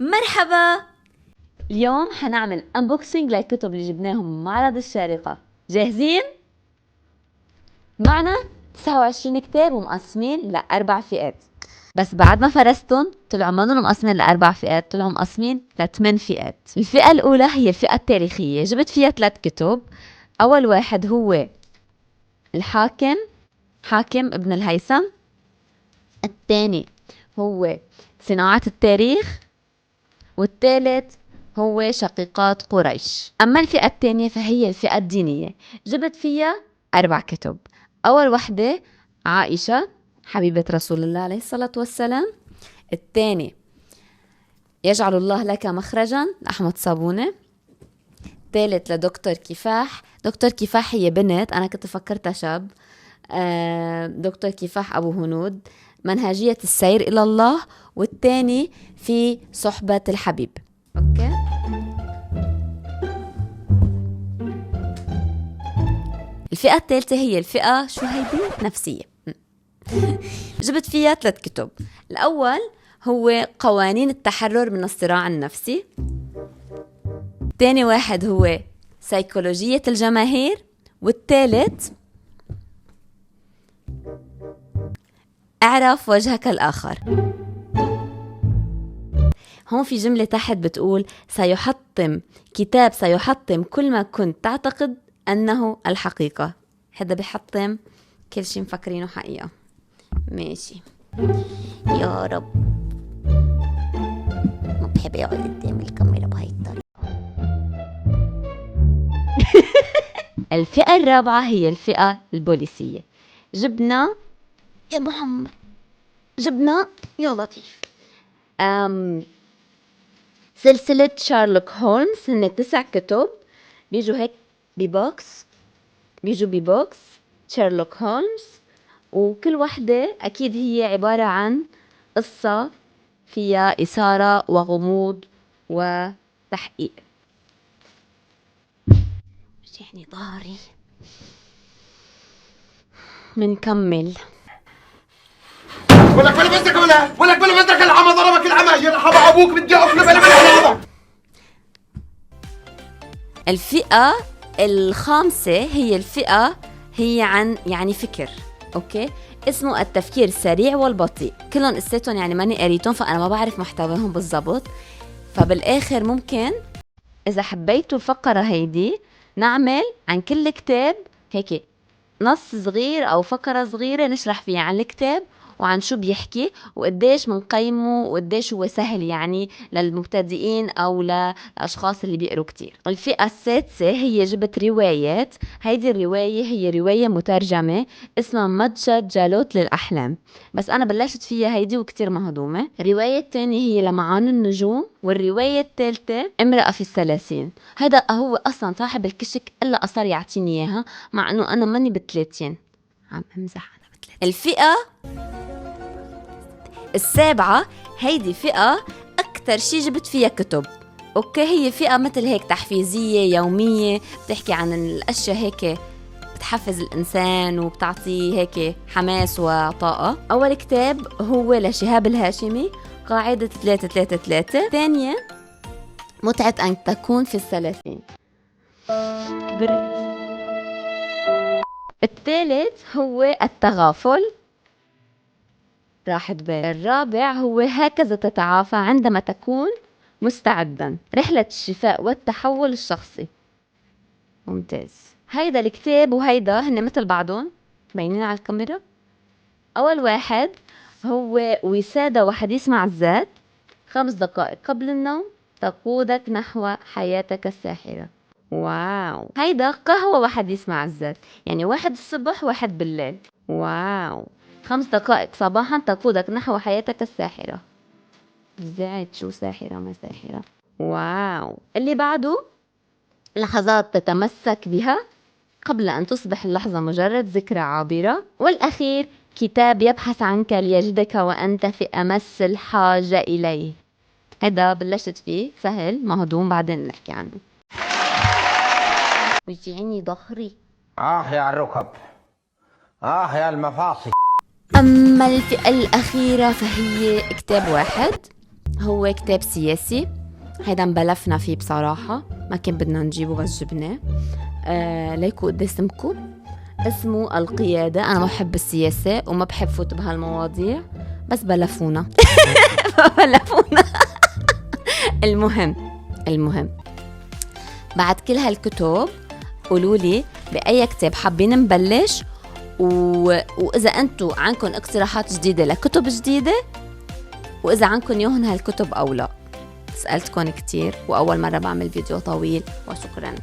مرحبا. اليوم حنعمل unboxing للكتب اللي جبناهم من معرض الشارقة. جاهزين؟ معنا 29 كتاب ومقسمين لأربع فئات، بس بعد ما فرستهم طلعوا منهم مقسمين لأربع فئات، طلعوا مقسمين ل8 فئات. الفئة الأولى هي الفئة التاريخية، جبت فيها 3 كتب. أول واحد هو الحاكم، حاكم ابن الهيثم. الثاني هو صناعة التاريخ، والثالث هو شقيقات قريش. أما الفئة الثانية فهي الفئة الدينية، جبت فيها 4 كتب. أول وحدة عائشة حبيبة رسول الله عليه الصلاة والسلام. الثاني يجعل الله لك مخرجا لأحمد صابونة. الثالث لدكتور كفاح. دكتور كفاح هي بنت، أنا كنت فكرتها شاب. دكتور كفاح أبو هنود، منهجية السير إلى الله. والثاني في صحبة الحبيب. أوكي. الفئة الثالثة هي الفئة شو هيدي؟ نفسية. جبت فيها 3 كتب. الأول هو قوانين التحرر من الصراع النفسي. الثاني واحد هو سيكولوجية الجماهير. والثالث اعرف وجهك الآخر. هون في جملة تحت بتقول سيحطم كل ما كنت تعتقد أنه الحقيقة. هذا بيحطم كل شيء مفكرينه حقيقة. ماشي يا رب، ما بحب اقعد قدام الكاميرا بهاي الطريقة. الفئة الرابعة هي الفئة البوليسية. جبنا يا محمد، جبنا يا لطيف سلسلة شارلوك هولمز. هن 9 كتب، بيجوا هيك ببوكس شارلوك هولمز، وكل وحدة أكيد هي عبارة عن قصة فيها إثارة وغموض وتحقيق. بجيحني ظهري. منكمل. ولك بلا بدك ولك بلا بدك العمى ضربك العمى يرحم ابوك بدي اقف بلا. الفئة الخامسة هي الفئة هي عن يعني فكر. اوكي، اسمه التفكير السريع والبطيء. كلهم قصتهم يعني ماني قريتهم، فانا ما بعرف محتواهم بالضبط. فبالاخر ممكن اذا حبيتوا الفقرة هيدي نعمل عن كل كتاب هيك نص صغير او فقرة صغيرة نشرح فيها عن الكتاب وعن شو بيحكي وقديش منقيمه وقديش هو سهل يعني للمبتدئين او للاشخاص اللي بيقروا كتير. الفئة السادسة هي جبت روايات. هيدي الرواية هي رواية مترجمة اسمها متجر جالوت للأحلام، بس أنا بلشت فيها هيدي وكتير مهضومة. الرواية الثانية هي لمعان النجوم، والرواية الثالثة امرأة في الثلاثين. هذا هو أصلا صاحب الكشك إلا أصر يعطيني إياها، مع أنه أنا ماني ب30، عم أمزح. أنا ب30. الفئة السابعة هيدي فئة أكتر شي جبت فيها كتب. أوكي، هي فئة مثل هيك تحفيزية يومية، بتحكي عن الأشياء هيك بتحفز الإنسان وبتعطيه هيك حماس وطاقة. أول كتاب هو لشهاب الهاشمي، قاعدة 3-3-3. ثانية متعة أن تكون في الثلاثين. الثالث هو التغافل، راحت بال. الرابع هو هكذا تتعافى عندما تكون مستعدا، رحلة الشفاء والتحول الشخصي. ممتاز. هيدا الكتاب وهيدا هن مثل بعضهم، باينين على الكاميرا. أول واحد هو وسادة وحديث مع الذات، 5 دقائق قبل النوم تقودك نحو حياتك الساحرة. واو. هيدا قهوة وحديث مع الذات، يعني واحد الصبح واحد بالليل. واو. 5 دقائق صباحا تقودك نحو حياتك الساحرة. زعت شو ساحرة ما ساحرة. واو. اللي بعده لحظات تتمسك بها قبل أن تصبح اللحظة مجرد ذكرى عابرة. والأخير كتاب يبحث عنك ليجدك وأنت في أمس الحاجة إليه. هذا بلشت فيه سهل مهضوم، بعدين نحكي عنه. بيجيني ظهري. يا الركب، يا المفاصل. أما الفئة الأخيرة فهي كتاب واحد هو كتاب سياسي، هيدا مبلفنا فيه بصراحة، ما كان بدنا نجيبه بس جبناه. ليكو قد اسمكم، اسمه القيادة. أنا ما بحب السياسة وما بحب فوت بهالمواضيع، بس بلفونا بلفونا. المهم بعد كل هالكتب قولولي بأي كتاب حابين نبلش، وإذا أنتوا عندكم اقتراحات جديدة لكتب جديدة، وإذا عندكم يوهن هالكتب أو لا. سألتكم كتير وأول مرة بعمل فيديو طويل، وشكراً.